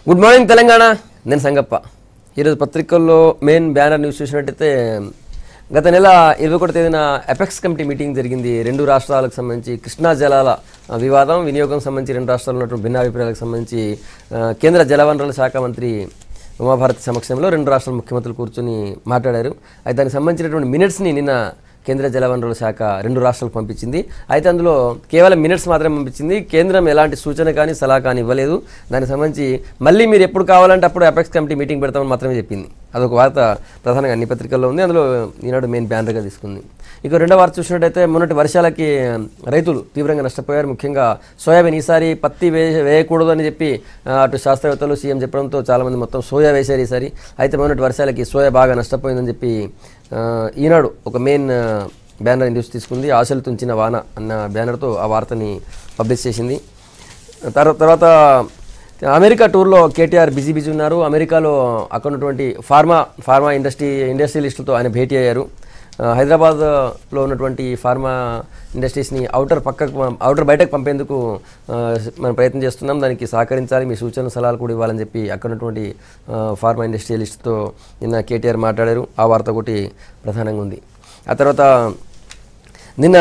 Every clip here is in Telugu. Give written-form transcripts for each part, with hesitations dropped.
Good morning Telangana. నేను సంగప్ప. ఈరోజు పత్రికల్లో మెయిన్ బ్యానర్ న్యూస్ చూసినట్టయితే గత నెల 21వ తేదీన ఎపెక్స్ కమిటీ మీటింగ్ జరిగింది. రెండు రాష్ట్రాలకు సంబంధించి కృష్ణా జలాల వివాదం వినియోగం సంబంధించి రెండు రాష్ట్రాల్లో ఉన్నటువంటి భిన్నాభిప్రాయాలకు సంబంధించి కేంద్ర జలవనరుల శాఖ మంత్రి ఉమాభారతి సమక్షంలో రెండు రాష్ట్రాల ముఖ్యమంత్రులు కూర్చొని మాట్లాడారు. అయితే దానికి సంబంధించినటువంటి మినిట్స్ని నిన్న కేంద్ర జలవనరుల శాఖ రెండు రాష్ట్రాలకు పంపించింది. అయితే అందులో కేవలం మినిట్స్ మాత్రమే పంపించింది. కేంద్రం ఎలాంటి సూచన కానీ సలహా కానీ ఇవ్వలేదు. దానికి సంబంధించి మళ్ళీ మీరు ఎప్పుడు కావాలంటే అప్పుడు అపెక్స్ కమిటీ మీటింగ్ పెడతామని మాత్రమే చెప్పింది. అదొక వార్త ప్రధానంగా అన్ని పత్రికల్లో ఉంది. అందులో ఈనాడు మెయిన్ బ్యానర్గా తీసుకుంది. ఇక రెండో వార్త చూసినట్టయితే మొన్నటి వర్షాలకి రైతులు తీవ్రంగా నష్టపోయారు. ముఖ్యంగా సోయాబీన్ ఈసారి పత్తి వేయకూడదు అని చెప్పి అటు శాస్త్రవేత్తలు సీఎం చెప్పడంతో చాలామంది మొత్తం సోయా వేశారు ఈసారి. అయితే మొన్నటి వర్షాలకి సోయా బాగా నష్టపోయిందని చెప్పి ఈనాడు ఒక మెయిన్ బ్యానర్ న్యూస్ తీసుకుంది. ఆశలు తుంచిన వాన అన్న బ్యానర్తో ఆ వార్తని పబ్లిష్ చేసింది. తర్వాత అమెరికా టూర్లో కేటీఆర్ బిజీ ఉన్నారు. అమెరికాలో అక్కడ ఉన్నటువంటి ఫార్మా ఇండస్ట్రియలిస్టులతో ఆయన భేటీ అయ్యారు. హైదరాబాద్లో ఉన్నటువంటి ఫార్మా ఇండస్ట్రీస్ని అవుటర్ బయటకు పంపేందుకు మనం ప్రయత్నం చేస్తున్నాం. దానికి సహకరించాలి, మీ సూచనలు సలహాలు కూడా ఇవ్వాలని చెప్పి అక్కడ ఉన్నటువంటి ఫార్మా ఇండస్ట్రియలిస్ట్తో నిన్న కేటీఆర్ మాట్లాడారు. ఆ వార్త ఒకటి ప్రధానంగా ఉంది. ఆ తర్వాత నిన్న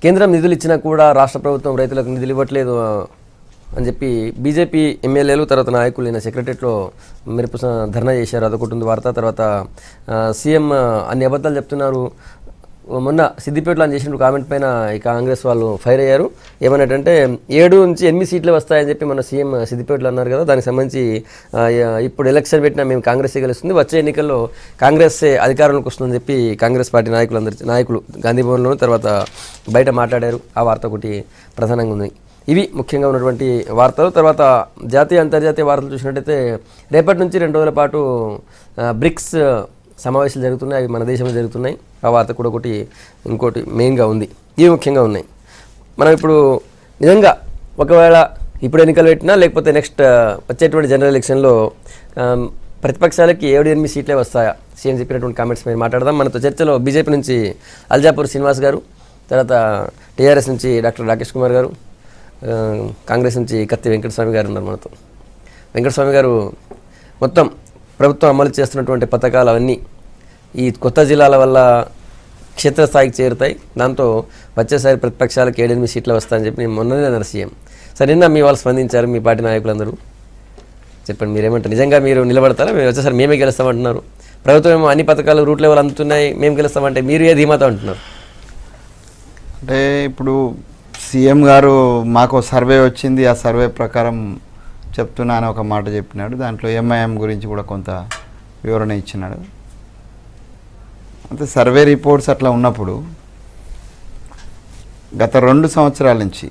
కేంద్రం నిధులు ఇచ్చినా కూడా రాష్ట్ర ప్రభుత్వం రైతులకు నిధులు ఇవ్వట్లేదు అని చెప్పి బీజేపీ ఎమ్మెల్యేలు తర్వాత నాయకులు నిన్న సెక్రటరియట్లో మెరుపు ధర్నా చేశారు. అదొకటి ఉంది వార్త. తర్వాత సీఎం అన్ని అబద్ధాలు చెప్తున్నారు. మొన్న సిద్దిపేటలో అని చేసిన కామెంట్ పైన ఈ కాంగ్రెస్ వాళ్ళు ఫైర్ అయ్యారు. ఏమన్నట్టంటే 7 నుంచి 8 సీట్లు వస్తాయని చెప్పి మన సీఎం సిద్దిపేటలో అన్నారు కదా. దానికి సంబంధించి ఇప్పుడు ఎలక్షన్ పెట్టినా మేము కాంగ్రెసే గెలుస్తుంది, వచ్చే ఎన్నికల్లో కాంగ్రెస్సే అధికారంలోకి వస్తుందని చెప్పి కాంగ్రెస్ పార్టీ నాయకులు గాంధీభవన్లోను తర్వాత బయట మాట్లాడారు. ఆ వార్త ఒకటి ప్రధానంగా ఉంది. ఇవి ముఖ్యంగా ఉన్నటువంటి వార్తలు. తర్వాత జాతీయ అంతర్జాతీయ వార్తలు చూసినట్టయితే రేపటి నుంచి 2 రోజుల పాటు బ్రిక్స్ సమావేశాలు జరుగుతున్నాయి. అవి మన దేశంలో జరుగుతున్నాయి. ఆ వార్త కూడా ఇంకోటి మెయిన్గా ఉంది. ఇవి ముఖ్యంగా ఉన్నాయి. మనం ఇప్పుడు నిజంగా ఒకవేళ ఇప్పుడు ఎన్నికలు పెట్టినా లేకపోతే నెక్స్ట్ వచ్చేటువంటి జనరల్ ఎలక్షన్లో ప్రతిపక్షాలకి 7-8 సీట్లే వస్తాయా సీఎం చెప్పినటువంటి కామెంట్స్ మీద మాట్లాడదాం. మనతో చర్చలో బీజేపీ నుంచి అల్జాపూర్ శ్రీనివాస్ గారు, తర్వాత టీఆర్ఎస్ నుంచి డాక్టర్ రాకేష్ కుమార్ గారు, కాంగ్రెస్ నుంచి కత్తి వెంకటస్వామి గారు ఉన్నారు మనతో. వెంకటస్వామి గారు, మొత్తం ప్రభుత్వం అమలు చేస్తున్నటువంటి పథకాలు అవన్నీ ఈ కొత్త జిల్లాల వల్ల క్షేత్రస్థాయికి చేరుతాయి. దాంతో వచ్చేసారి ప్రతిపక్షాలకు 7-8 సీట్లు వస్తాయని చెప్పి నేను మొన్ననే అన్నారు సీఎం. సరే, నిన్న మీ వాళ్ళు స్పందించారు, మీ పార్టీ నాయకులందరూ. చెప్పండి, మీరేమంటారు? నిజంగా మీరు నిలబడతారా? మేము వచ్చేసారి మేమే గెలుస్తామంటున్నారు. ప్రభుత్వం ఏమో అన్ని పథకాలు రూట్ లెవెల్ అందుతున్నాయి, మేము గెలుస్తామంటే మీరు ఏ ధీమాతో అంటున్నారు? అంటే ఇప్పుడు సీఎం గారు మాకు సర్వే వచ్చింది, ఆ సర్వే ప్రకారం చెప్తున్నా అని ఒక మాట చెప్పినాడు. దాంట్లో ఎంఐఎం గురించి కూడా కొంత వివరణ ఇచ్చినాడు. అంటే సర్వే రిపోర్ట్స్ అట్లా ఉన్నప్పుడు గత 2 సంవత్సరాల నుంచి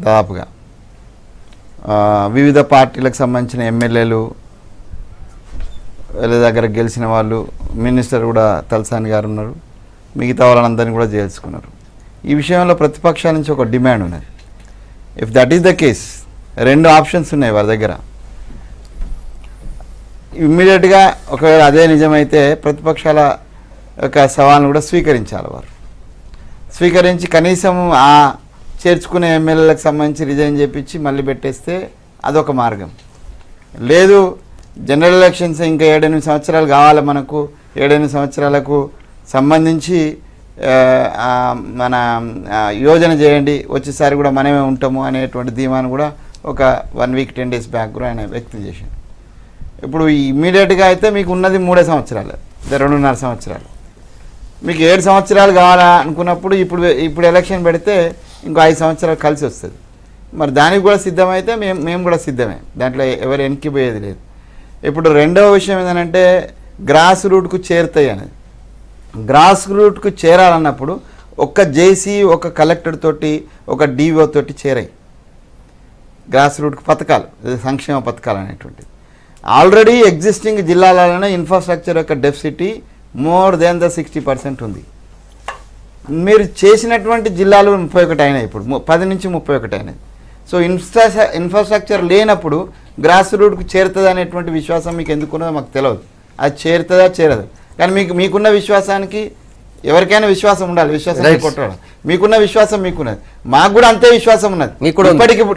దాదాపుగా వివిధ పార్టీలకు సంబంధించిన ఎమ్మెల్యేలు వీళ్ళ దగ్గర గెలిచిన వాళ్ళు, మినిస్టర్ కూడా తలసాని గారు ఉన్నారు, మిగతా వాళ్ళందరినీ కూడా చేర్చుకున్నారు. ఈ విషయంలో ప్రతిపక్షాల నుంచి ఒక డిమాండ్ ఉన్నది. If that is the case, 2 options ఉన్నాయి వారి దగ్గర. ఇమ్మీడియట్గా ఒకవేళ అదే నిజమైతే ప్రతిపక్షాల యొక్క సవాల్ను కూడా స్వీకరించాలి. వారు స్వీకరించి కనీసం ఆ చేర్చుకునే ఎమ్మెల్యేలకు సంబంధించి రిజైన్ చేయించి మళ్ళీ పెట్టేస్తే అదొక మార్గం. లేదు, జనరల్ ఎలక్షన్స్ ఇంకా 7-8 సంవత్సరాలు కావాలి మనకు, 7-8 సంవత్సరాలకు సంబంధించి మన యోజన చేయండి, వచ్చేసారి కూడా మనమే ఉంటాము అనేటువంటి ధీమాను కూడా ఒక 1 వీక్ 10 డేస్ బ్యాక్ కూడా ఆయన వ్యక్తం చేశాడు. ఇప్పుడు ఇమ్మీడియట్గా అయితే మీకు ఉన్నది 3 సంవత్సరాలు, 2.5 సంవత్సరాలు. మీకు 7 సంవత్సరాలు కావాలా అనుకున్నప్పుడు ఇప్పుడు ఎలక్షన్ పెడితే ఇంకో 5 సంవత్సరాలు కలిసి వస్తుంది. మరి దానికి కూడా సిద్ధమైతే మేము కూడా సిద్ధమే, దాంట్లో ఎవరు వెనక్కిపోయేది లేదు. ఇప్పుడు రెండవ విషయం ఏంటంటే గ్రాస్ రూట్కు చేరుతాయి అనేది. గ్రాస్ రూట్కు చేరాలన్నప్పుడు ఒక జేసీ, ఒక కలెక్టర్ తోటి, ఒక డిఓ తోటి చేరాయి గ్రాస్ రూట్కు పథకాలు, సంక్షేమ పథకాలు అనేటువంటిది. ఆల్రెడీ ఎగ్జిస్టింగ్ జిల్లాలలోనే ఇన్ఫ్రాస్ట్రక్చర్ యొక్క డెఫిసిటీ మోర్ దెన్ ద 60% ఉంది. మీరు చేసినటువంటి జిల్లాలు 31 అయినాయి, ఇప్పుడు 10 నుంచి 31 అయినాయి. సో ఇన్ఫ్రాస్ట్రక్చర్ లేనప్పుడు గ్రాస్ రూట్కు చేరుతుంది అనేటువంటి విశ్వాసం మీకు ఎందుకున్నదో మాకు తెలియదు. అది చేరుతుందా చేరదు, కానీ మీకున్న విశ్వాసానికి ఎవరికైనా విశ్వాసం ఉండాలి, విశ్వాసం కొట్టాలి. మీకున్న విశ్వాసం మీకున్నది, మాకు కూడా అంతే విశ్వాసం ఉన్నది.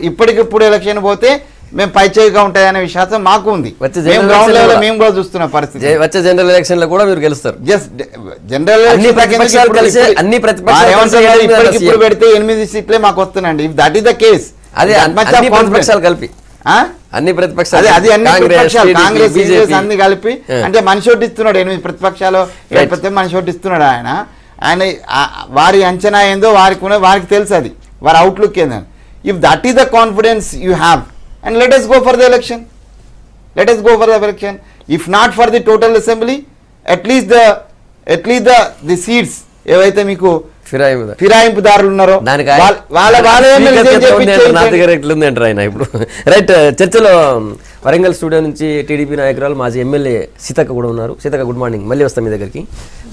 ఇప్పటికిప్పుడు ఎలక్షన్ పోతే మేము పైచేయిగా ఉంటాయనే విశ్వాసం మాకు ఉంది. మేము గ్రౌండ్ లెవెల్ మేము కూడా చూస్తున్న పరిస్థితి. వచ్చే జనరల్ ఎలక్షన్ లో కూడా మీరు గెలుస్తారు. జనరల్ అన్ని ప్రతిపక్షాలు ఇప్పుడు పెడితే 8 సీట్లే మాకు వస్తున్నాయండి. If that is the case, అదే ప్రతిపక్షాలు కలిపి అన్ని ప్రతిపక్షాలు కాంగ్రెస్ అన్ని కలిపి అంటే మనిషి ఒకటి ఇస్తున్నాడు. 8 ప్రతిపక్షాలు మనిషి ఒకటి ఇస్తున్నాడు. ఆయన వారి అంచనా ఏందో వారికి తెలుసు, అది వారి అవుట్లుక్ ఏందని. If that is the confidence you have and let us go for the election. If not for the total assembly, at least the seats ఏవైతే మీకు ఫిరాయింపుదారులు ఉన్నారో ఆయన ఇప్పుడు రైట్. చర్చలో వరంగల్ స్టూడియో నుంచి టీడీపీ నాయకురాలు మాజీ ఎమ్మెల్యే సీతక్క కూడా ఉన్నారు. Seethakka, good morning. మళ్ళీ వస్తాం మీ దగ్గరికి.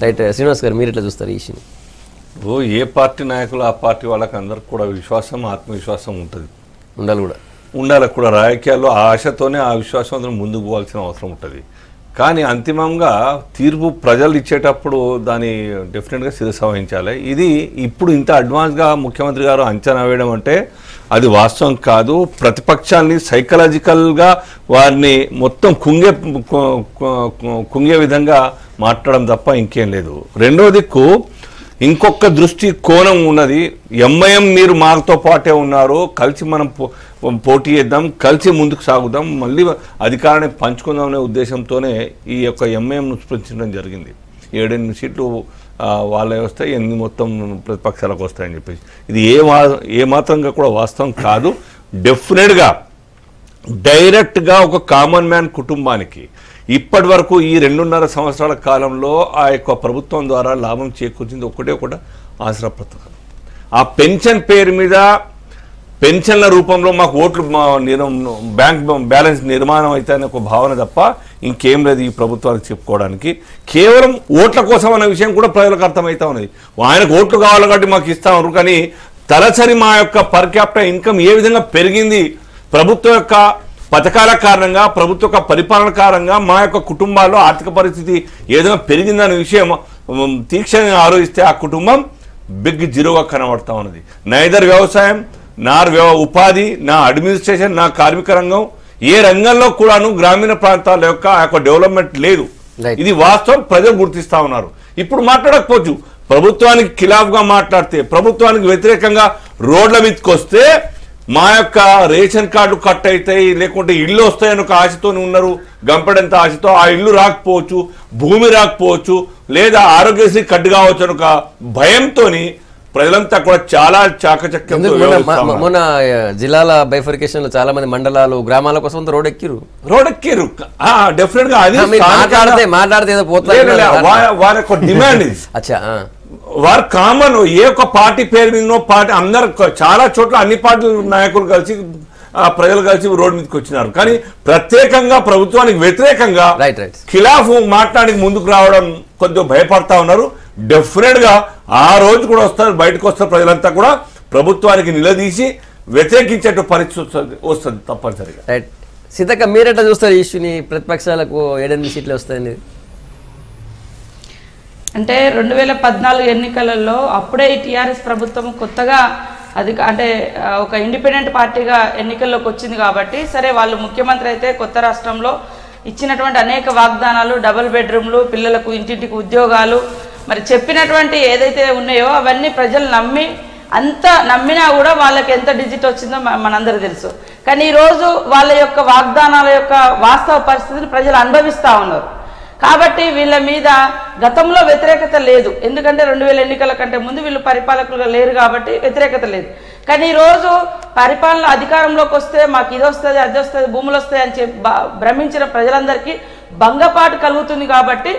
రైట్, శ్రీనివాస్ గారు మీరు ఎట్లా చూస్తారు ఈ ఇష్యూని? ఏ పార్టీ నాయకులు ఆ పార్టీ వాళ్ళకి అందరికి కూడా విశ్వాసం, ఆత్మవిశ్వాసం ఉంటుంది, ఉండాలి కూడా. రాజకీయాల్లో ఆ ఆశతోనే ఆ విశ్వాసంతో ముందుకు పోవాల్సిన అవసరం ఉంటుంది. కానీ అంతిమంగా తీర్పు ప్రజలు ఇచ్చేటప్పుడు దాన్ని డెఫినెట్గా శిరస వహించాలి. ఇది ఇప్పుడు ఇంత అడ్వాన్స్గా ముఖ్యమంత్రి గారు అంచనా వేయడం అంటే అది వాస్తవం కాదు. ప్రతిపక్షాన్ని సైకలాజికల్గా వారిని మొత్తం కుంగే విధంగా మాట్లాడడం తప్ప ఇంకేం లేదు. రెండో దిక్కు ఇంకొక దృష్టి కోణం ఉన్నది. ఎంఐఎం మీరు మాతో పాటే ఉన్నారు, కలిసి మనం పోటీ చేద్దాం, కలిసి ముందుకు సాగుదాం, మళ్ళీ అధికారాన్ని పంచుకుందాం అనే ఉద్దేశంతోనే ఈ యొక్క ఎంఐఎంను స్పృశించడం జరిగింది. 7-8 సీట్లు వాళ్ళే వస్తాయి, 8 మొత్తం ప్రతిపక్షాలకు వస్తాయని చెప్పేసి ఇది ఏ మాత్రంగా కూడా వాస్తవం కాదు. డెఫినెట్గా డైరెక్ట్గా ఒక కామన్ మ్యాన్ కుటుంబానికి ఇప్పటి వరకు ఈ 2.5 సంవత్సరాల కాలంలో ఆ యొక్క ప్రభుత్వం ద్వారా లాభం చేకూర్చింది ఒకటే ఆసరా పథకం. ఆ పెన్షన్ పేరు మీద పెన్షన్ల రూపంలో మాకు ఓట్లు బ్యాంక్ బ్యాలెన్స్ నిర్మాణం అయితే అనే ఒక భావన తప్ప ఇంకేం లేదు ఈ ప్రభుత్వానికి చెప్పుకోవడానికి. కేవలం ఓట్ల కోసం అనే విషయం కూడా ప్రజలకు అర్థమవుతా ఉన్నది. ఆయనకు ఓట్లు కావాలి కాబట్టి మాకు ఇస్తామన్నారు, కానీ తలసరి మా యొక్క పర్ క్యాపిటల్ ఇన్కమ్ ఏ విధంగా పెరిగింది, ప్రభుత్వం యొక్క పథకాల కారణంగా, ప్రభుత్వ యొక్క పరిపాలన కారణంగా మా యొక్క కుటుంబాల్లో ఆర్థిక పరిస్థితి ఏదైనా పెరిగిందనే విషయం తీక్షణంగా ఆలోచిస్తే ఆ కుటుంబం బిగ్ జీరోగా కనబడతా ఉన్నది. నైదర్ వ్యవసాయం, నా ఉపాధి, నా అడ్మినిస్ట్రేషన్, నా కార్మిక రంగం, ఏ రంగంలో కూడాను గ్రామీణ ప్రాంతాల యొక్క ఆ యొక్క డెవలప్మెంట్ లేదు. ఇది వాస్తవం, ప్రజలు గుర్తిస్తా ఉన్నారు. ఇప్పుడు మాట్లాడకపోవచ్చు, ప్రభుత్వానికి ఖిలాఫ్గా మాట్లాడితే, ప్రభుత్వానికి వ్యతిరేకంగా రోడ్ల మీదకి వస్తే మా యొక్క రేషన్ కార్డు కట్ అవుతాయి, లేకుంటే ఇల్లు వస్తాయని ఒక ఆశతోనే ఉన్నారు, గంపెడంత ఆశతో. ఆ ఇల్లు రాకపోవచ్చు, భూమి రాకపోవచ్చు, లేదా ఆరోగ్యశ్రీ కట్ కావచ్చు అని ఒక భయంతో ప్రజలంతా కూడా చాలా చాకచక్యం. మొన్న జిల్లాల బైఫర్కేషన్ లో చాలా మంది మండలాలు, గ్రామాల కోసం రోడ్ ఎక్కిరు. డెఫినెట్ గా అది మాట్లాడితే వారి యొక్క డిమాండ్ ఇది. వారు కామన్ ఏ ఒక్క పార్టీ పేరు మీద పార్టీ అందరు చాలా చోట్ల అన్ని పార్టీల నాయకులు కలిసి ప్రజలు కలిసి రోడ్డు మీదకి వచ్చినారు. కానీ ప్రత్యేకంగా ప్రభుత్వానికి వ్యతిరేకంగా ఖిలాఫ్ మాట్లాడానికి ముందుకు రావడం కొద్దిగా భయపడతా ఉన్నారు. డెఫినెట్ గా ఆ రోజు కూడా వస్తారు, బయటకు వస్తారు, ప్రజలంతా కూడా ప్రభుత్వానికి నిలదీసి వ్యతిరేకించే పరిస్థితి వస్తుంది తప్పనిసరిగా. సీతక్క, మీరెట్లా చూస్తారు ఈ ఇష్యూని? ప్రతిపక్షాలకు 7-8 సీట్లు వస్తాయని అంటే 2014 ఎన్నికలలో అప్పుడే ఈ టీఆర్ఎస్ ప్రభుత్వం కొత్తగా అంటే ఒక ఇండిపెండెంట్ పార్టీగా ఎన్నికల్లోకి వచ్చింది కాబట్టి, సరే వాళ్ళు ముఖ్యమంత్రి అయితే కొత్త రాష్ట్రంలో ఇచ్చినటువంటి అనేక వాగ్దానాలు, డబుల్ బెడ్రూమ్లు, పిల్లలకు ఇంటింటికి ఉద్యోగాలు, మరి చెప్పినటువంటి ఏదైతే ఉన్నాయో అవన్నీ ప్రజలు నమ్మినా కూడా వాళ్ళకి ఎంత డిజిట్ వచ్చిందో మనందరూ తెలుసు. కానీ ఈరోజు వాళ్ళ యొక్క వాగ్దానాల యొక్క వాస్తవ పరిస్థితిని ప్రజలు అనుభవిస్తూ ఉన్నారు. కాబట్టి వీళ్ళ మీద గతంలో వ్యతిరేకత లేదు, ఎందుకంటే 2000 ఎన్నికల కంటే ముందు వీళ్ళు పరిపాలకులుగా లేరు కాబట్టి వ్యతిరేకత లేదు. కానీ ఈరోజు పరిపాలన అధికారంలోకి వస్తే మాకు ఇది వస్తుంది, అది వస్తుంది, భూములు వస్తాయి అని చెప్పి భ్రమించిన ప్రజలందరికీ భంగపాటు కలుగుతుంది. కాబట్టి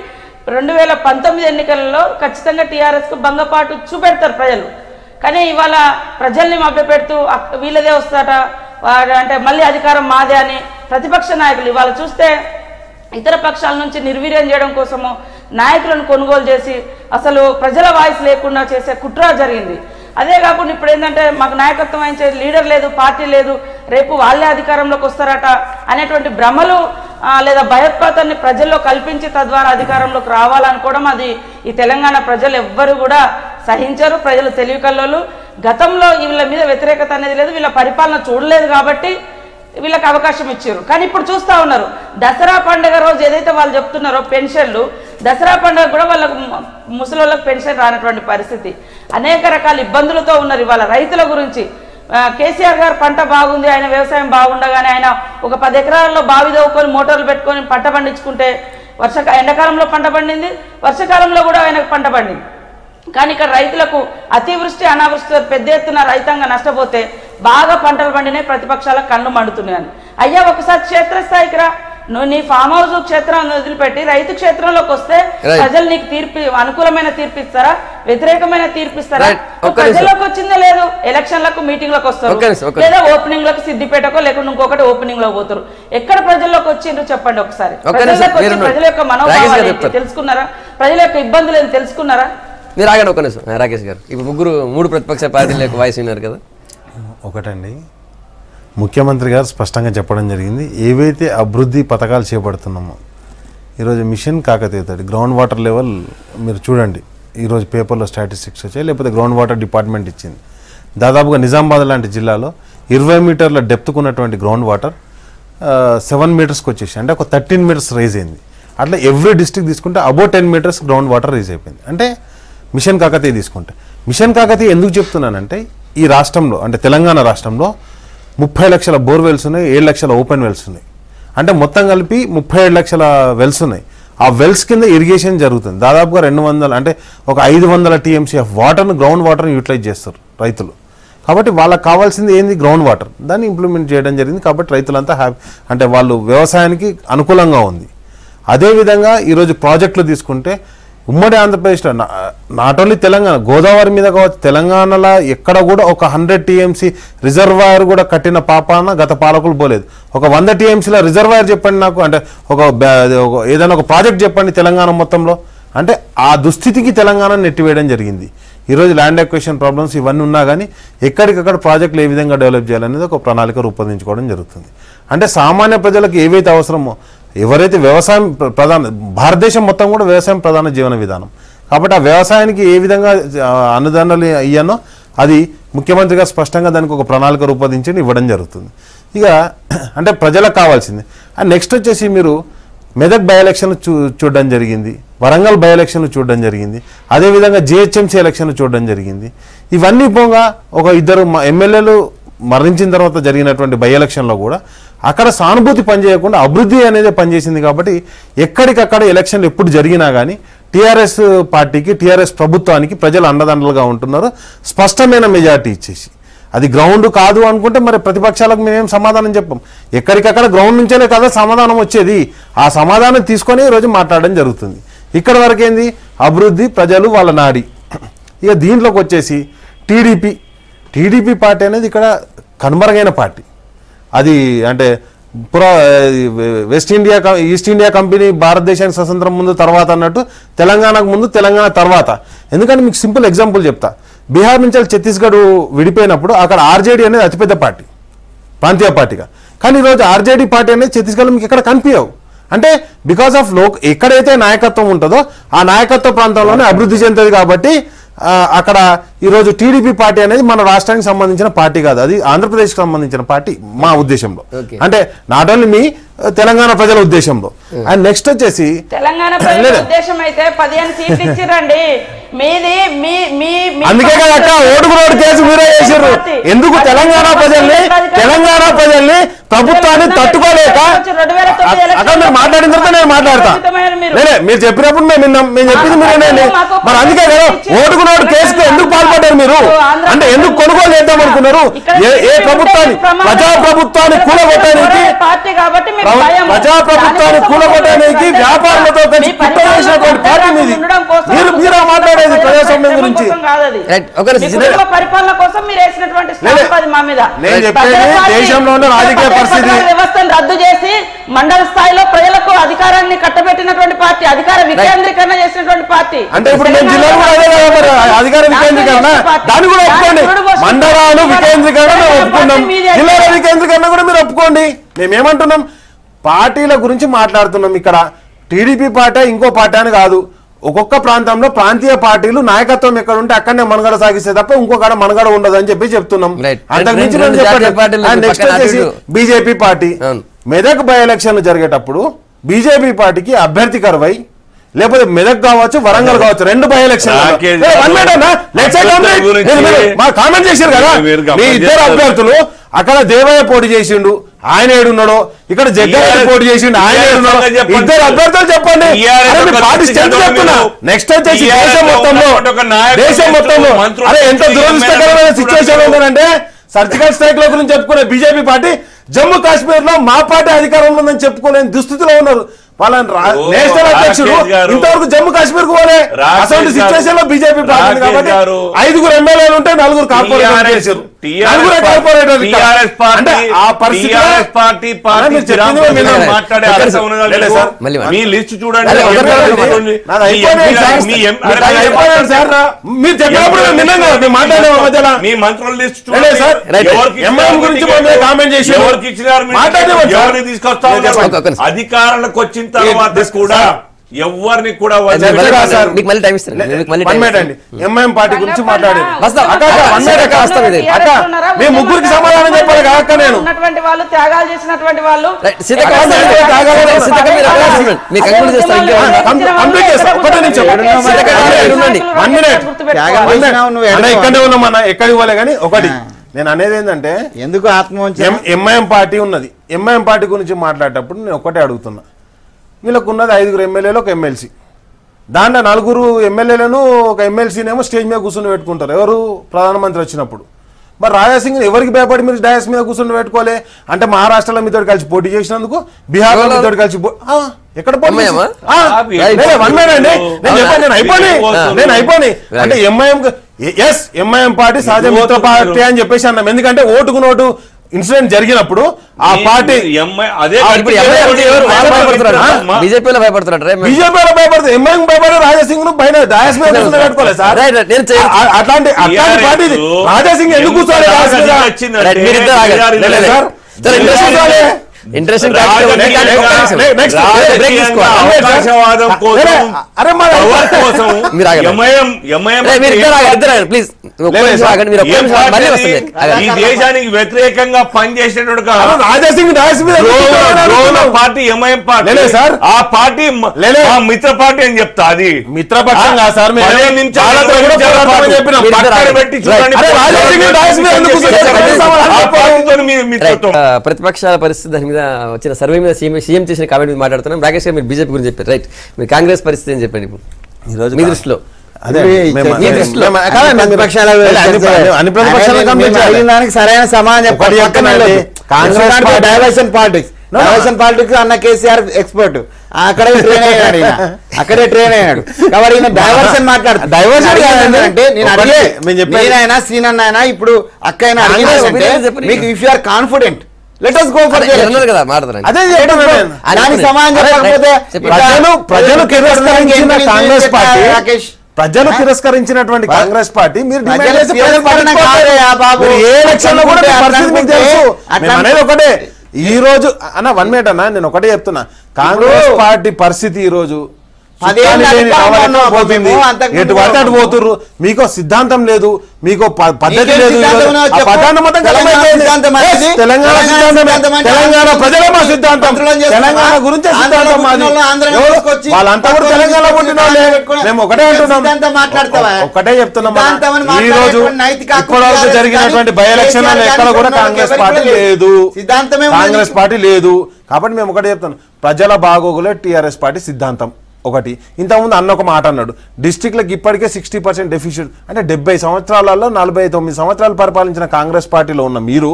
2019 ఎన్నికలలో ఖచ్చితంగా టీఆర్ఎస్కు భంగపాటు చూపెడతారు ప్రజలు. కానీ ఇవాళ ప్రజల్ని మభ్యపెడుతూ వీళ్ళదే వస్తాట అంటే మళ్ళీ అధికారం మాదే అని ప్రతిపక్ష నాయకులు ఇవాళ చూస్తే ఇతర పక్షాల నుంచి నిర్వీర్యం చేయడం కోసము నాయకులను కొనుగోలు చేసి అసలు ప్రజల వాయిస్ లేకుండా చేసే కుట్ర జరిగింది. అదే కాకుండా ఇప్పుడు ఏంటంటే మాకు నాయకత్వం వహించే లీడర్ లేదు, పార్టీ లేదు, రేపు వాళ్ళే అధికారంలోకి వస్తారట అనేటువంటి భ్రమలు లేదా భయోత్పాతాన్ని ప్రజల్లో కల్పించి తద్వారా అధికారంలోకి రావాలనుకోవడం అది ఈ తెలంగాణ ప్రజలు ఎవ్వరు కూడా సహించరు. ప్రజలు తెలివి కల్లోలు. గతంలో వీళ్ళ మీద వ్యతిరేకత అనేది లేదు, వీళ్ళ పరిపాలన చూడలేదు కాబట్టి వీళ్ళకి అవకాశం ఇచ్చారు. కానీ ఇప్పుడు చూస్తూ ఉన్నారు దసరా పండుగ రోజు ఏదైతే వాళ్ళు చెప్తున్నారో పెన్షన్లు, దసరా పండుగ కూడా వాళ్ళకు ముసలి వాళ్ళకి పెన్షన్ రానటువంటి పరిస్థితి, అనేక రకాల ఇబ్బందులతో ఉన్నారు. ఇవాళ రైతుల గురించి కేసీఆర్ గారు పంట బాగుంది, ఆయన వ్యవసాయం బాగుండగానే ఆయన ఒక 10 ఎకరాల్లో బావి దవ్వుకొని మోటార్లు పెట్టుకొని పంట పండించుకుంటే ఎండాకాలంలో పంట పండింది, వర్షాకాలంలో కూడా ఆయనకు పంట పండింది. కానీ ఇక్కడ రైతులకు అతివృష్టి అనావృష్టి పెద్ద ఎత్తున రైతాంగం నష్టపోతే బాగా పంటలు పండినాయి, ప్రతిపక్షాల కళ్ళు మండుతున్నాయని. అయ్యా ఒకసారి క్షేత్రస్థాయికి రా, నువ్వు నీ ఫామ్ హౌస్ క్షేత్రాన్ని వదిలిపెట్టి రైతు క్షేత్రంలోకి వస్తే ప్రజలు నీకు అనుకూలమైన తీర్పు ఇస్తారా, వ్యతిరేకమైన తీర్పు ఇస్తారా? ప్రజల్లోకి వచ్చిందే లేదు, ఎలక్షన్లకు మీటింగ్లకు వస్తారు, లేదా ఓపెనింగ్ లకు సిద్దిపేటకో లేకుండా ఇంకొకటి ఓపెనింగ్ లో పోతారు. ఎక్కడ ప్రజల్లోకి వచ్చిండ్రు చెప్పండి ఒకసారి. ప్రజల్లోకి వచ్చి ప్రజల యొక్క మనోభావాలు తెలుసుకున్నారా, ప్రజల యొక్క ఇబ్బందులు ఏం తెలుసుకున్నారా? మీరు ఆగండి ఒక నిమిషం రాకేష్ గారు. ఇప్పుడు 3 ప్రతిపక్ష పార్టీల యొక్క వాయిస్ విన్నారు కదా. ఒకటండి, ముఖ్యమంత్రి గారు స్పష్టంగా చెప్పడం జరిగింది, ఏవైతే అభివృద్ధి పథకాలు చేపడుతున్నామో ఈరోజు మిషన్ కాకతీయతోటి గ్రౌండ్ వాటర్ లెవెల్ మీరు చూడండి, ఈరోజు పేపర్లో స్టాటిస్టిక్స్ వచ్చాయి, లేకపోతే గ్రౌండ్ వాటర్ డిపార్ట్మెంట్ ఇచ్చింది. దాదాపుగా నిజామాబాద్ లాంటి జిల్లాలో 20 మీటర్ల డెప్త్కు ఉన్నటువంటి గ్రౌండ్ వాటర్ 7 మీటర్స్కి వచ్చేసి, అంటే ఒక 13 మీటర్స్ రైజ్ అయింది. అట్లా ఎవ్రీ డిస్ట్రిక్ట్ తీసుకుంటే about 10 metres ground water rise అయిపోయింది. అంటే మిషన్ కాకతీయ తీసుకుంటే, మిషన్ కాకతీయ ఎందుకు చెప్తున్నానంటే ఈ రాష్ట్రంలో అంటే తెలంగాణ రాష్ట్రంలో 30 లక్షల బోర్వెల్స్ ఉన్నాయి, 7 లక్షల ఓపెన్ వెల్స్ ఉన్నాయి. అంటే మొత్తం కలిపి 37 లక్షల వెల్స్ ఉన్నాయి. ఆ వెల్స్ కింద ఇరిగేషన్ జరుగుతుంది. దాదాపుగా 200 అంటే ఒక 500 టీఎంసీ ఆఫ్ వాటర్ను గ్రౌండ్ వాటర్ని యూటిలైజ్ చేస్తారు రైతులు. కాబట్టి వాళ్ళకి కావాల్సింది ఏంది? Ground water. దాన్ని ఇంప్లిమెంట్ చేయడం జరిగింది. కాబట్టి రైతులంతా అంటే వాళ్ళు వ్యవసాయానికి అనుకూలంగా ఉంది. అదేవిధంగా ఈరోజు ప్రాజెక్టులు తీసుకుంటే ఉమ్మడి ఆంధ్రప్రదేశ్లో నాట్ ఓన్లీ తెలంగాణ, గోదావరి మీద కావచ్చు, తెలంగాణలో ఎక్కడ కూడా ఒక 100 టీఎంసీ రిజర్వాయర్ కూడా కట్టిన పాపాన గత పాలకులు పోలేదు. ఒక 100 టీఎంసీల రిజర్వాయర్ చెప్పండి నాకు, అంటే ఏదైనా ఒక ప్రాజెక్ట్ చెప్పండి తెలంగాణ మొత్తంలో. అంటే ఆ దుస్థితికి తెలంగాణ నెట్టివేయడం జరిగింది. ఈరోజు ల్యాండ్ ఎక్విజిషన్ ప్రాబ్లమ్స్ ఇవన్నీ ఉన్నా కానీ ఎక్కడికక్కడ ప్రాజెక్టులు ఏ విధంగా డెవలప్ చేయాలనేది ఒక ప్రణాళిక రూపొందించుకోవడం జరుగుతుంది. అంటే సామాన్య ప్రజలకు ఏవైతే అవసరమో, ఎవరైతే వ్యవసాయం భారతదేశం మొత్తం కూడా వ్యవసాయం ప్రధాన జీవన విధానం కాబట్టి ఆ వ్యవసాయానికి ఏ విధంగా అనుదానాలు ఇయ్యానో అది ముఖ్యమంత్రి గారు స్పష్టంగా దానికి ఒక ప్రణాళిక రూపొందించి ఇవ్వడం జరుగుతుంది. ఇక అంటే ప్రజలకు కావాల్సింది. అండ్ నెక్స్ట్ వచ్చేసి మీరు మెదక్ బై ఎలక్షన్ చూడడం జరిగింది, వరంగల్ బై ఎలక్షన్ చూడడం జరిగింది, అదేవిధంగా జిహెచ్ఎంసీ ఎలక్షన్ చూడడం జరిగింది. ఇవన్నీ పోగా ఒక 2 ఎమ్మెల్యేలు మరణించిన తర్వాత జరిగినటువంటి బై ఎలక్షన్లో కూడా అక్కడ సానుభూతి పనిచేయకుండా అభివృద్ధి అనేది పనిచేసింది. కాబట్టి ఎక్కడికక్కడ ఎలక్షన్లు ఎప్పుడు జరిగినా కానీ టీఆర్ఎస్ పార్టీకి, టీఆర్ఎస్ ప్రభుత్వానికి ప్రజలు అండదండలుగా ఉంటున్నారు, స్పష్టమైన మెజార్టీ ఇచ్చేసి. అది గ్రౌండ్ కాదు అనుకుంటే మరి ప్రతిపక్షాలకు మేమేం సమాధానం చెప్పాం. ఎక్కడికక్కడ గ్రౌండ్ నుంచేనే కదా సమాధానం వచ్చేది. ఆ సమాధానం తీసుకొని ఈరోజు మాట్లాడడం జరుగుతుంది. ఇక్కడ వరకేంది అభివృద్ధి, ప్రజలు వాళ్ళ నాడి. ఇక దీంట్లోకి వచ్చేసి టీడీపీ పార్టీ అనేది ఇక్కడ కనుమరుగైన పార్టీ. అది అంటే ఈస్ట్ ఇండియా కంపెనీ భారతదేశానికి స్వతంత్రం ముందు తర్వాత అన్నట్టు తెలంగాణకు ముందు, తెలంగాణ తర్వాత. ఎందుకంటే మీకు సింపుల్ ఎగ్జాంపుల్ చెప్తా. బీహార్ నుంచి ఛత్తీస్గఢ్ విడిపోయినప్పుడు అక్కడ ఆర్జేడీ అనేది అతిపెద్ద పార్టీ, ప్రాంతీయ పార్టీగా. కానీ ఈరోజు ఆర్జేడీ పార్టీ అనేది ఛత్తీస్గఢ్లో మీకు ఎక్కడ కనిపించవు. అంటే బికాస్ ఆఫ్ ఎక్కడైతే నాయకత్వం ఉంటుందో ఆ నాయకత్వ ప్రాంతంలోనే అభివృద్ధి చెందుతుంది. కాబట్టి అక్కడ ఈరోజు టీడీపీ పార్టీ అనేది మన రాష్ట్రానికి సంబంధించిన పార్టీ కాదు, అది ఆంధ్రప్రదేశ్కి సంబంధించిన పార్టీ మా ఉద్దేశంలో. అంటే నాట్ ఓన్లీ మీ తెలంగాణ ప్రజల ఉద్దేశంలో. అండ్ నెక్స్ట్ వచ్చేసి తెలంగాణ ప్రజల ఉద్దేశం అయితే 15 సీట్లు ఇచ్చిరండి. అందుకే కదా ఓటుకు కేసు మీరే చేసారు. ఎందుకు తెలంగాణ ప్రజల్ని ప్రభుత్వాన్ని తట్టుకోలేక అక్కడ మీరు మాట్లాడిన తర్వాత నేను మాట్లాడతా. మీరు చెప్పినప్పుడు మేము విన్నాం, మేము చెప్పింది మీరేనండి. మరి అందుకే కదా ఓటుకు కేసుకు ఎందుకు పాల్పడ్డారు మీరు? అంటే ఎందుకు కొనుగోలు చేద్దాం అనుకున్నారు? ఏ ప్రభుత్వాన్ని, ప్రజాప్రభుత్వాన్ని కూలగొట్టడానికి, వ్యాపారులతో కలిసి కుట్ర చేసినటువంటి పార్టీ మీది. మీరు మాట్లాడేది ప్రజాస్వామ్యం గురించి. నేను చెప్పేది దేశంలోని రాజకీయ పరిస్థితి వ్యవస్థను రద్దు చేసి మండల స్థాయిలో ప్రజలకు అధికారాన్ని కట్టబెట్టినటువంటి పార్టీ, అధికార వికేంద్రీకరణ చేసినటువంటి పార్టీ. అంటే ఇప్పుడు మేము జిల్లాలో కూడా అదే కదా అధికార వికేంద్రీకరణ, దాన్ని కూడా ఒప్పుకోండి. మండలాలు వికేంద్రీకరణ ఒప్పుకున్నాం, జిల్లాల వికేంద్రీకరణ కూడా మీరు ఒప్పుకోండి. మేమేమంటున్నాం, పార్టీల గురించి మాట్లాడుతున్నాం. ఇక్కడ టీడీపీ పార్టీ ఇంకో పార్టీ అని కాదు, ఒక్కొక్క ప్రాంతంలో ప్రాంతీయ పార్టీలు నాయకత్వం ఎక్కడ ఉంటే అక్కడనే మనుగడ సాగిస్తే తప్ప ఇంకొక మనుగడ ఉండదు అని చెప్పి చెప్తున్నాం. నెక్స్ట్ వచ్చేసి బీజేపీ పార్టీ మెదక్ బై ఎలక్షన్లు జరిగేటప్పుడు బీజేపీ పార్టీకి అభ్యర్థి కరువై లేకపోతే మెదక్ కావచ్చు వరంగల్ కావచ్చు 2 బై ఎలక్షన్ కామెంట్ చేశారు కదా మీ ఇద్దరు అభ్యర్థులు. అక్కడ దేవయ్య పోటీ చేసిండు, ఆయన ఏడున్నాడో, ఇక్కడ జగ్గారెడ్డి పోటీ చేసిండు, ఆయన ఏడున్నాడో. ఇద్దరు అభ్యర్థులు చెప్పండి. నెక్స్ట్ వచ్చేసి దేశం మొత్తంలో అరే ఎంత దురదృష్టకరమైన సిచ్యువేషన్ ఉందంటే సర్జికల్ స్ట్రైక్ లో గురించి చెప్పుకునే బీజేపీ పార్టీ జమ్మూ కాశ్మీర్ లో మా పార్టీ అధికారంలో ఉందని చెప్పుకోలేని దుస్థితిలో ఉన్నారు. వాళ్ళని నేషనల్ అధ్యక్షుడు ఇంతవరకు జమ్మూ కాశ్మీర్ కు పోలే. అసలు సిచ్యువేషన్ లో బీజేపీ పార్టీ కాబట్టి 5 ఎమ్మెల్యేలు ఉంటే 4 కార్పొరేటర్ చేశారు. అధికారులకు వచ్చిన తర్వాత కూడా ఎవరిని కూడా ఎంఐఎం పార్టీ గురించి మాట్లాడారు. మీ ముగ్గురికి సమాధానం చెప్పాలి కాక నేను ఉన్నటువంటి వాళ్ళు త్యాగాలు చేసినటువంటి వాళ్ళు ఇక్కడే ఉన్నామన్నా ఎక్కడికి పోలే. కానీ ఒకటి నేను అనేది ఏంటంటే ఎందుకు ఆత్మవంచన ఎంఐఎం పార్టీ ఉన్నది. ఎంఐఎం పార్టీ గురించి మాట్లాడేటప్పుడు నేను ఒకటే అడుగుతున్నా, వీళ్ళకు ఉన్నది 5 ఎమ్మెల్యేలు ఒక ఎమ్మెల్సీ. దాంట్లో 4 ఎమ్మెల్యేలను ఒక ఎమ్మెల్సీనేమో స్టేజ్ మీద కూర్చొని పెట్టుకుంటారు ఎవరు ప్రధానమంత్రి వచ్చినప్పుడు. మరి రాజాసింగ్ ఎవరికి భయపడి మీరు డయాస్ మీద కూర్చొని పెట్టుకోలే అంటే మహారాష్ట్రలో మీతో కలిసి పోటీ చేసినందుకు, బీహార్లో మీతో కలిసి ఎక్కడ పోటీ నేను అయిపోయి అంటే ఎంఐఎం పార్టీ సహజ మిత్ర పార్టీ అని చెప్పేసి అన్నాం. ఎందుకంటే ఓటుకు నోటు ఇన్సిడెంట్ జరిగినప్పుడు ఆ పార్టీ బీజేపీలో భయపడుతున్నారు, ఎంఐఎం భయపడే రాజాసింగ్ ను పైన డయాస్ మీద పెట్టుకోలేదు సార్. అట్లాంటి పార్టీ రాజాసింగ్ ఎందుకు కూర్చోవాలి? ఈ దేశానికి వ్యతిరేకంగా పనిచేసేటోడు Rajasingh party MIM party sir. ఆ పార్టీ మిత్ర పార్టీ అని చెప్తా. అది మిత్రపక్షం కాదు సార్. ప్రతిపక్షాల పరిస్థితి దాని మీద వచ్చిన సర్వే మీద సీఎం చేసిన కామెంట్ మీద మాట్లాడుతున్నాం. రాకేష్ గారు మీరు బీజేపీ గురించి చెప్పారు, రైట్. మీరు కాంగ్రెస్ పరిస్థితి అని చెప్పండి ఇప్పుడు మీ దృష్టిలో. సరైన సమాధానం డైవర్షన్ పాలిటిక్స్ అన్న కేసీఆర్ ఎక్స్పర్ట్ అక్కడే ట్రైన్ అయ్యాడు కాబట్టి డైవర్షన్ మాట్లాడుతాడు. డైవర్షన్ అంటే నేనైనా శ్రీనన్న అయినా ఇప్పుడు అక్క అయినా మీకు if you are confident let us go for కదా మాట్లాడండి. అదే దానికి సమాధానం చెప్పకపోతే ప్రజలు తిరస్కరించిన కాంగ్రెస్ పార్టీ ప్రజలు తిరస్కరించినటువంటి కాంగ్రెస్ పార్టీ మీరు ఒకటే ఈ రోజు అన్న 1 మినిట్ అన్న నేను ఒకటే చెప్తున్నా. కాంగ్రెస్ పార్టీ పరిస్థితి ఈ రోజు ఎటు పట్టాడు పోతుర్రు. మీకు సిద్ధాంతం లేదు, మీకు పద్ధతి లేదు. తెలంగాణ ప్రజలే మా సిద్ధాంతం, తెలంగాణ గురించే సిద్ధాంతం మాది. వాళ్ళంతా కూడా తెలంగాణ పుట్టిన వాళ్ళే. మేము ఒకటే అంటున్నాం, ఒకటే చెప్తున్నాం. ఈ రోజు ఇప్పటివరకు జరిగినటువంటి బై ఎలక్షన్ ఎక్కడ కూడా కాంగ్రెస్ పార్టీ లేదు, కాంగ్రెస్ పార్టీ లేదు. కాబట్టి మేము ఒకటే చెప్తున్నాం, ప్రజల బాగోగులే టీఆర్ఎస్ పార్టీ సిద్ధాంతం. ఒకటి ఇంతకుముందు అన్న ఒక మాట అన్నాడు, డిస్ట్రిక్ట్లకు ఇప్పటికే 60% డెఫిషిట్ అంటే 70 సంవత్సరాలలో 49 సంవత్సరాలు పరిపాలించిన కాంగ్రెస్ పార్టీలో ఉన్న మీరు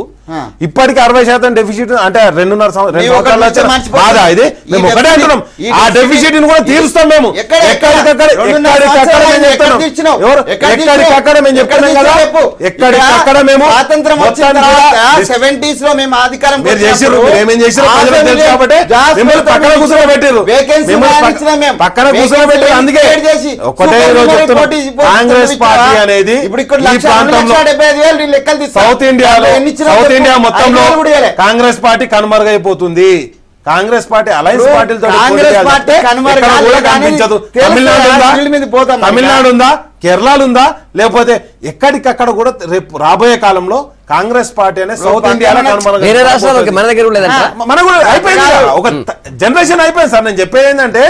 ఇప్పటికి 60% డెఫిషిట్ అంటే 2.5 సంవత్సరాలు ఇది. మేము ఒకటే అంటున్నాం, ఆ డెఫిషిట్ ని కూడా తీరుస్తాం. మేము ఎక్కడికక్కడ మేము చెప్తున్నాం కదా, ఎక్కడికక్కడ మేము సెవెంటీస్ లో మేము అధికారం మీరు చేసారు, ఏమేం చేసారు కాబట్టి మిమ్మల్ని పక్కన కూర్చొని పెట్టారు, పక్కన కూర్చొని పెట్టారు. అందుకే ఒకటే కాంగ్రెస్ పార్టీ అనేది సౌత్ ఇండియా మొత్తంలో కాంగ్రెస్ పార్టీ కనుమరుగైపోతుంది. కాంగ్రెస్ పార్టీ అలయన్స్ పార్టీలతో కాంగ్రెస్ పార్టీ కనిపించదు. తమిళనాడు ఉందా, కేరళ ఉందా, లేకపోతే ఎక్కడికక్కడ కూడా రేపు రాబోయే కాలంలో కాంగ్రెస్ పార్టీ అనే సౌత్ ఇండియాలో వేరే రాష్ట్రాలకి మన దగ్గర మనకు అయిపోయింది. ఒక జనరేషన్ అయిపోయింది సార్. నేను చెప్పేది ఏంటంటే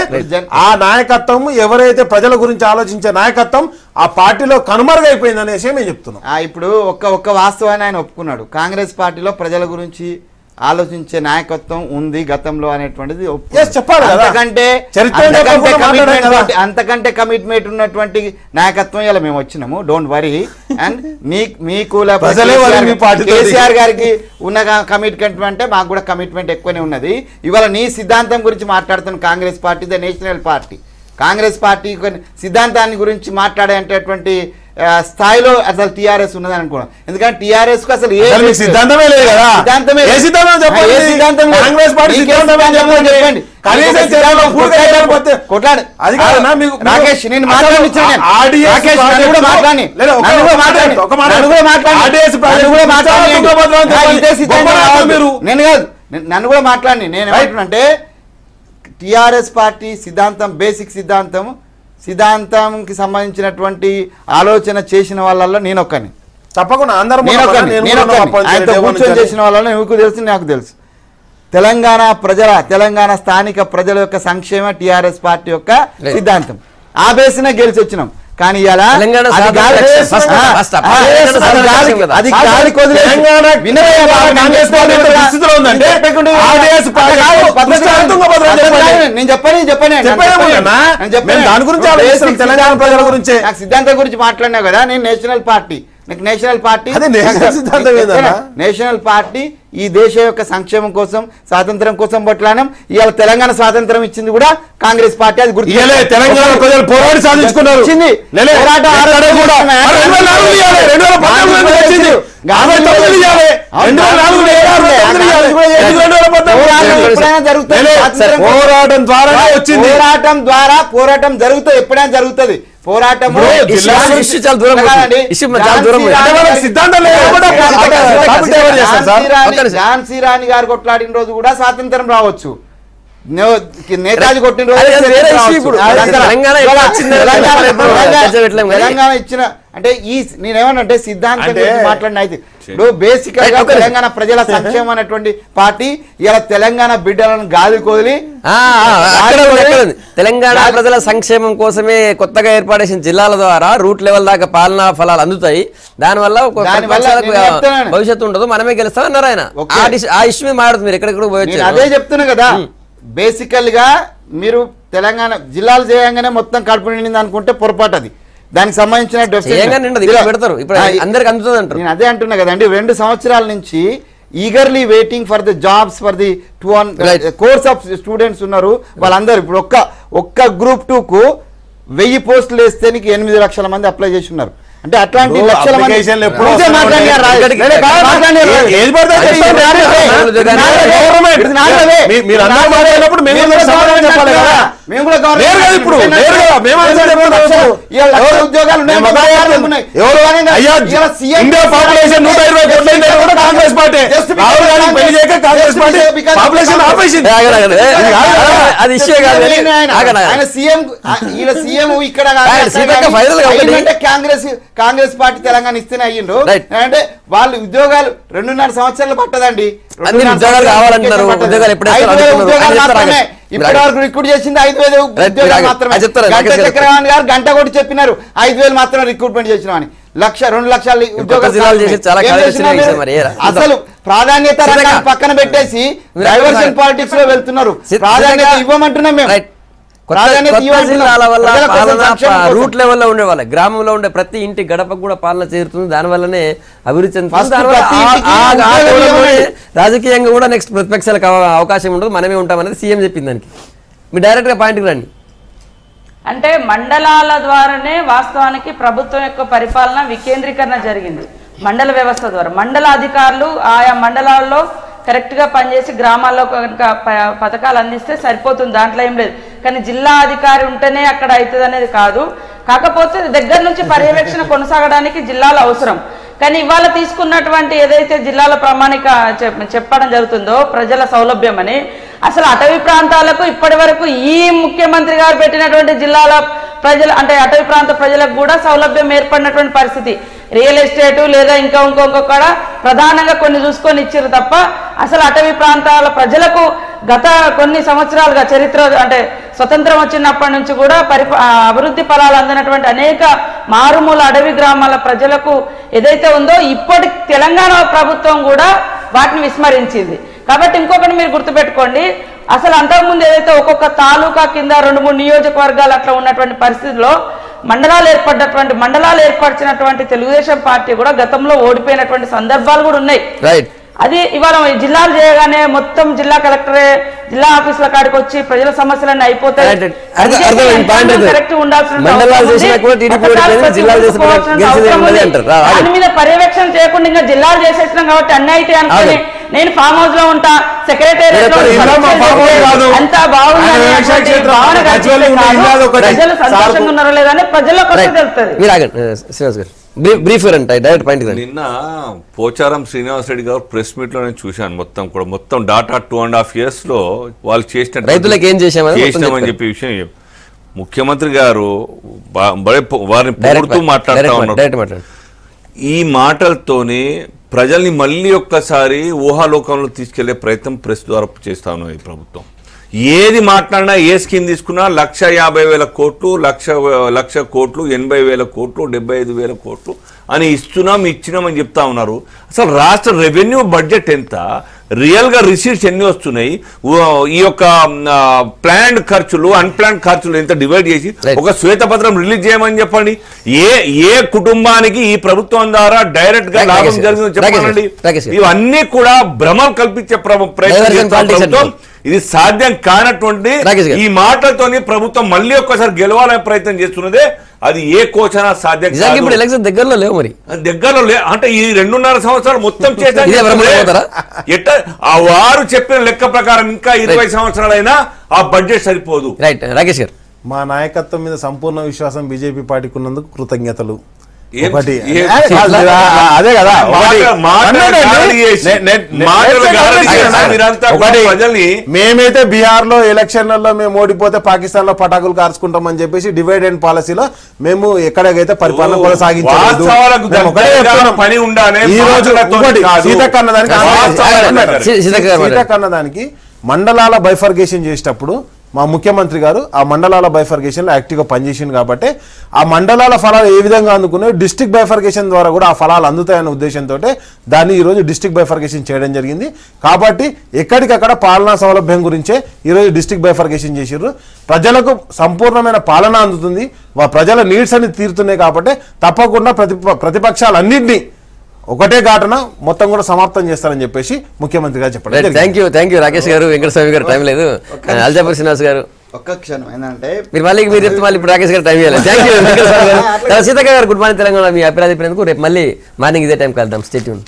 ఆ నాయకత్వం ఎవరైతే ప్రజల గురించి ఆలోచించే నాయకత్వం ఆ పార్టీలో కనుమరుగైపోయింది అనే విషయం నేను చెప్తున్నాను. ఇప్పుడు ఒక్క వాస్తవాన్ని ఆయన ఒప్పుకున్నాడు. కాంగ్రెస్ పార్టీలో ప్రజల గురించి ఆలోచించే నాయకత్వం ఉంది గతంలో అనేటువంటిది చెప్పాలి. అంతకంటే కమిట్మెంట్ ఉన్నటువంటి నాయకత్వం ఇలా మేము వచ్చినాము. Don't worry. అండ్ మీ కేసీఆర్ గారికి ఉన్న కమిట్మెంట్ అంటే మాకు కూడా కమిట్మెంట్ ఎక్కువనే ఉన్నది. ఇవాళ నీ సిద్ధాంతం గురించి మాట్లాడుతున్న Congress party the national party. Congress party సిద్ధాంతాన్ని గురించి మాట్లాడేటటువంటి స్థాయిలో అసలు టీఆర్ఎస్ ఉన్నదని అనుకున్నాం. ఎందుకంటే టీఆర్ఎస్ కు అసలు సిద్ధాంతమే లేదు కదా. రాకేష్ నేను నన్ను కూడా మాట్లాడి నేను ఏమంటున్నానంటే టీఆర్ఎస్ పార్టీ సిద్ధాంతం బేసిక్ సిద్ధాంతంకి సంబంధించినటువంటి ఆలోచన చేసిన వాళ్ళల్లో నేనొక్కని. తప్పకుండా కూర్చొని చేసిన వాళ్ళలో మీకు తెలుసు, నాకు తెలుసు. తెలంగాణ స్థానిక ప్రజల యొక్క సంక్షేమ టీఆర్ఎస్ పార్టీ యొక్క సిద్ధాంతం. ఆ బేసినే గెలిచి వచ్చినాం. కానీ ఇలా సిద్ధాంతం గురించి మాట్లాడినా కదా. నేను నేషనల్ పార్టీ ఈ దేశ యొక్క సంక్షేమం కోసం స్వాతంత్రం కోసం కొట్లానం. ఇవాళ తెలంగాణ స్వాతంత్రం ఇచ్చింది కూడా కాంగ్రెస్ పార్టీ. అది గుర్తు. తెలంగాణ ప్రజలు పోరాడి సాధించుకున్నారు. పోరాటం జరుగుతుంది. ఎప్పుడైనా జరుగుతుంది పోరాటం. ఝాన్సీ రాణి గారు కొట్లాడిన రోజు కూడా స్వాతంత్రం రావచ్చు. నేతాజీ కొట్టిన రోజు తెలంగాణ ఇచ్చిన అంటే నేనేమనంటే సిద్ధాంతం గురించి మాట్లాడిన అయితే ఇప్పుడు బేసిక్ గా తెలంగాణ ప్రజల సంక్షేమం అనేటువంటి పార్టీ ఇలా తెలంగాణ బిడ్డలను గాలి కోదిలి తెలంగాణ ప్రజల సంక్షేమం కోసమే కొత్తగా ఏర్పాటేసిన జిల్లాల ద్వారా రూట్ లెవెల్ దాకా పాలనా ఫలాలు అందుతాయి. దానివల్ల భవిష్యత్తు ఉండదు, మనమే గెలుస్తాం అన్నారు ఆయన. ఆ ఇష్యూ మాట్లాడుతుంది. మీరు ఎక్కడెక్కడ పోయొచ్చు. అదే చెప్తున్నా కదా. బేసికల్ గా మీరు తెలంగాణ జిల్లాలు చేయంగానే మొత్తం కడుపు నిండింది అనుకుంటే పొరపాటు. అది దానికి సంబంధించిన పెడతారు. ఇప్పుడు అందరికి అందుతుంది అంటారు. నేను అదే అంటున్నా కదండి. 2 సంవత్సరాల నుంచి eagerly waiting for the jobs for the course of students ఉన్నారు. వాళ్ళందరూ ఇప్పుడు ఒక్క గ్రూప్ 2 కు 1000 పోస్టులు వేస్తే 8 లక్షల మంది అప్లై చేసి ఉన్నారు. అంటే అట్లాంటి లక్షల మంది కాంగ్రెస్ పార్టీ తెలంగాణ ఇస్తేనే అయ్యిండ్రు. అంటే వాళ్ళు ఉద్యోగాలు 2.5 సంవత్సరాలు పట్టదండి. ఇప్పటి వరకు రిక్రూట్ చేసింది 5,000 ఉద్యోగాలు మాత్రమే. చక్రవర్తి గారు గంట కొట్టి చెప్పినారు 5,000 మాత్రం రిక్రూట్మెంట్ చేసినాం అని. 1,00,000 2 లక్షల ఉద్యోగాలు. అసలు ప్రాధాన్యత పక్కన పెట్టేసి డైవర్షన్ పాలిటిక్స్ లో వెళ్తున్నారు. ప్రాధాన్యత ఇవ్వమంటున్నాం మేము. రూట్ లెవెల్లో ఉండే వాళ్ళ గ్రామంలో ఉండే ప్రతి ఇంటి గడపకు కూడా పాలన చేరుతుంది. దానివల్లనే అభివృద్ధి రాజకీయంగా కూడా నెక్స్ట్ ప్రతిపక్షాలకు అవకాశం ఉండదు, మనమే ఉంటామనేది సీఎం చెప్పింది. దానికి మీరు డైరెక్ట్ గా పాయింట్కి రండి. అంటే మండలాల ద్వారానే వాస్తవానికి ప్రభుత్వం యొక్క పరిపాలన వికేంద్రీకరణ జరిగింది. మండల వ్యవస్థ ద్వారా మండల అధికారులు ఆయా మండలాల్లో కరెక్ట్గా పనిచేసి గ్రామాల్లో కనుక పథకాలు అందిస్తే సరిపోతుంది. దాంట్లో ఏం లేదు. కానీ జిల్లా అధికారి ఉంటేనే అక్కడ అవుతుంది అనేది కాదు. కాకపోతే దగ్గర నుంచి పర్యవేక్షణ కొనసాగడానికి జిల్లాలు అవసరం. కానీ ఇవాళ తీసుకున్నటువంటి ఏదైతే జిల్లాల ప్రామాణిక చెప్పడం జరుగుతుందో ప్రజల సౌలభ్యం అని, అసలు అటవీ ప్రాంతాలకు ఇప్పటి వరకు ఈ ముఖ్యమంత్రి గారు పెట్టినటువంటి జిల్లాల ప్రజలు అంటే అటవీ ప్రాంత ప్రజలకు కూడా సౌలభ్యం ఏర్పడినటువంటి పరిస్థితి. రియల్ ఎస్టేటు లేదా ఇంకొక ప్రధానంగా కొన్ని చూసుకొని ఇచ్చారు తప్ప అసలు అటవీ ప్రాంతాల ప్రజలకు గత కొన్ని సంవత్సరాలుగా చరిత్ర అంటే స్వతంత్రం వచ్చినప్పటి నుంచి కూడా అభివృద్ధి ఫలాలు అందినటువంటి అనేక మారుమూల అడవి గ్రామాల ప్రజలకు ఏదైతే ఉందో ఇప్పటి తెలంగాణ ప్రభుత్వం కూడా వాటిని విస్మరించింది. కాబట్టి ఇంకొకటి మీరు గుర్తుపెట్టుకోండి, అసలు అంతకుముందు ఏదైతే ఒక్కొక్క తాలూకా కింద 2-3 నియోజకవర్గాలు అట్లా ఉన్నటువంటి పరిస్థితుల్లో మండలాలు ఏర్పరిచినటువంటి తెలుగుదేశం పార్టీ కూడా గతంలో ఓడిపోయినటువంటి సందర్భాలు కూడా ఉన్నాయి. అది ఇవాళ జిల్లాలు చేయగానే మొత్తం జిల్లా కలెక్టరే జిల్లా ఆఫీసుల కాడికి వచ్చి ప్రజల సమస్యలన్నీ అయిపోతాయి. దాని మీద పర్యవేక్షణ చేయకుండా ఇంకా జిల్లాలు చేసేసినాం కాబట్టి అన్ని అయితే అనుకుని నేను ఫామ్ హౌస్ లో ఉంటా, సెక్రటేరియట్ అంతా బాగుంది, ప్రజలు సంతోషంగా ఉన్నారో లేదని ప్రజల్లోకి వస్తే తెలుస్తుంది. నిన్న పోచారం శ్రీనివాస్ రెడ్డి గారు ప్రెస్ మీట్ లో నేను చూశాను మొత్తం డాటా 2.5 years లో వాళ్ళు చేసిన రైతులకు ఏం చేసినామని చెప్పి విషయం ముఖ్యమంత్రి గారు వారిని పొగుడుతూ మాట్లాడుతూ ఉన్నారు. ఈ మాటలతోనే ప్రజల్ని మళ్ళీ ఒక్కసారి ఊహాలోకంలో తీసుకెళ్లే ప్రయత్నం ప్రెస్ ద్వారా చేస్తా ఉన్నది ఈ ప్రభుత్వం. ఏది మాట్లాడినా ఏ స్కీమ్ తీసుకున్నా 1,50,000 కోట్లు, 1,00,000 కోట్లు, 80,000 కోట్లు, 75,000 కోట్లు అని ఇచ్చినామని చెప్తా ఉన్నారు. అసలు రాష్ట్ర రెవెన్యూ బడ్జెట్ ఎంత, రియల్ గా రిసీట్స్ ఎన్ని వస్తున్నాయి, ఈ యొక్క ప్లాన్డ్ ఖర్చులు అన్ప్లాన్డ్ ఖర్చులు ఎంత డివైడ్ చేసి ఒక శ్వేతపత్రం రిలీజ్ చేయమని చెప్పండి. ఏ కుటుంబానికి ఈ ప్రభుత్వం ద్వారా డైరెక్ట్ గా లాభం జరిగిందని చెప్పండి. ఇవన్నీ కూడా భ్రమలు కల్పించే ప్రయత్నం, ఇది సాధ్యం కానటువంటి ఈ మాటలతోని ప్రభుత్వం మళ్ళీ ఒక్కసారి గెలవాలనే ప్రయత్నం చేస్తున్నదే. అది ఏ కోచనా సాధ్యం దగ్గరలో లేవు, మరి దగ్గరలో అంటే ఈ 2.5 సంవత్సరాలు మొత్తం ఎట్ట వారు చెప్పిన లెక్క ప్రకారం ఇంకా 20 సంవత్సరాలైనా ఆ బడ్జెట్ సరిపోదు. రైట్ రాకేష్ గారు, మా నాయకత్వం మీద సంపూర్ణ విశ్వాసం బీజేపీ పార్టీకి ఉన్నందుకు కృతజ్ఞతలు. అదే కదా మేమైతే బీహార్ లో ఎలక్షన్లలో మేము ఓడిపోతే పాకిస్తాన్ లో పటాకులు కార్చుకుంటామని చెప్పేసి డివైడ్ అండ్ పాలసీలో మేము ఎక్కడికైతే పరిపాలన కొనసాగించాలి. ఈ రోజు సీతక్క అన్నదానికి మండలాల బైఫర్గేషన్ చేసేటప్పుడు మా ముఖ్యమంత్రి గారు ఆ మండలాల బైఫర్గేషన్లో యాక్టివ్గా పనిచేసింది కాబట్టి ఆ మండలాల ఫలాలు ఏ విధంగా అందుకునే డిస్ట్రిక్ట్ బైఫర్గేషన్ ద్వారా కూడా ఆ ఫలాలు అందుతాయనే ఉద్దేశంతో దాన్ని ఈరోజు డిస్ట్రిక్ట్ బైఫర్గేషన్ చేయడం జరిగింది. కాబట్టి ఎక్కడికక్కడ పాలనా సౌలభ్యం గురించే ఈరోజు డిస్ట్రిక్ట్ బైఫర్గేషన్ చేసిర్రు. ప్రజలకు సంపూర్ణమైన పాలన అందుతుంది, ప్రజల నీడ్స్ అన్ని తీరుతున్నాయి. కాబట్టి తప్పకుండా ప్రతిపక్షాలన్నింటినీ ఒకటే ఘటన మొత్తం కూడా సమాప్తం చేస్తారని చెప్పేసి ముఖ్యమంత్రి గారు చెప్పారు. థ్యాంక్ యూ రాకేష్ గారు, వెంకటస్వామి గారు, టైం లేదు, అల్జాపూర్ శ్రీనివాస్ గారు ఒక్క క్షణం ఏంటంటే మీరు చెప్తే మళ్ళీ ఇప్పుడు రాకేష్ గారు టైం ఇవ్వాలి. థ్యాంక్ యూ వెంకటస్వామి గారు. సీతక్క గారు, గుడ్ మార్నింగ్ తెలంగాణ. మీ అభిప్రాయం చెప్పినందుకు రేపు మళ్ళీ మార్నింగ్ ఇదే టైం కలుద్దాం. Stay tune.